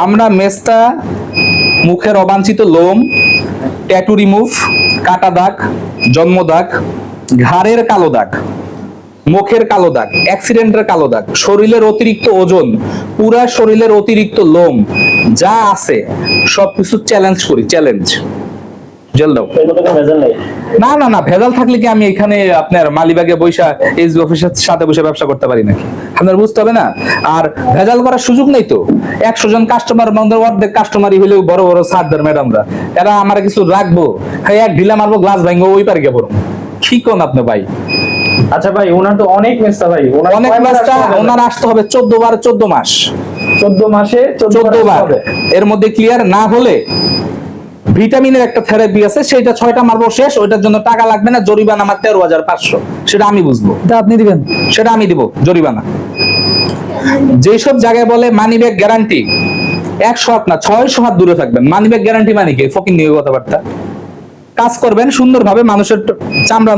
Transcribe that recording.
আমরা মেস্তা, মুখের অবাঞ্ছিত লোম, ট্যাটু রিমুভ, কাটা দাগ, জন্ম দাগ, ঘাড়ের কালো দাগ, মুখের কালো দাগ, অ্যাক্সিডেন্টের কালো দাগ, শরীরের অতিরিক্ত ওজন, পুরা শরীরের অতিরিক্ত লোম যা আছে সবকিছু চ্যালেঞ্জ করি, চ্যালেঞ্জ। জেল দাও। না না না, ভেজাল থাকলে কি আমি এখানে আপনার মালিবাগে বৈশা এসবি অফিসের সাথে বসে ব্যবসা করতে পারি নাকি? আপনার বুঝতে হবে না। আর ভেজাল করার সুযোগ নেই তো। 100 জন কাস্টমার মধ্যে অর্ধেক কাস্টমারই হলেও বড় বড় সারদার ম্যাডামরা, এরা আমার কিছু রাখবো, হ্যাঁ এক ঢিলা মারবো, গ্লাস ভাঙবো, ওই পারে গেবো। কি কোন আপনি ভাই? আচ্ছা ভাই, ওনার তো অনেক মেস্তা ভাই, অনেক মেস্তা, ওনার আসতে হবে 14 বার 14 মাস, 14 মাসে 14 বার। এর মধ্যে ক্লিয়ার না হলে ভিটামিনের একটা থেরাপি আছে, সেটা 6টা মারবো, শেষ। ওইটার জন্য টাকা লাগবে না, জরিমানা আমার 13,500, সেটা আমি বুঝবো। আপনি দিবেন? সেটা আমি দিব, জরিমানা। যেসব জায়গায় বলে মানি ব্যাগ গ্যারান্টি, 100 হাত না 600 হাত দূরে থাকবেন। মানি ব্যাগ গ্যারান্টি মানে কি? ফকিং নিয়ে কথাবার্তা। কাজ করবেন সুন্দরভাবে, মানুষের চামড়া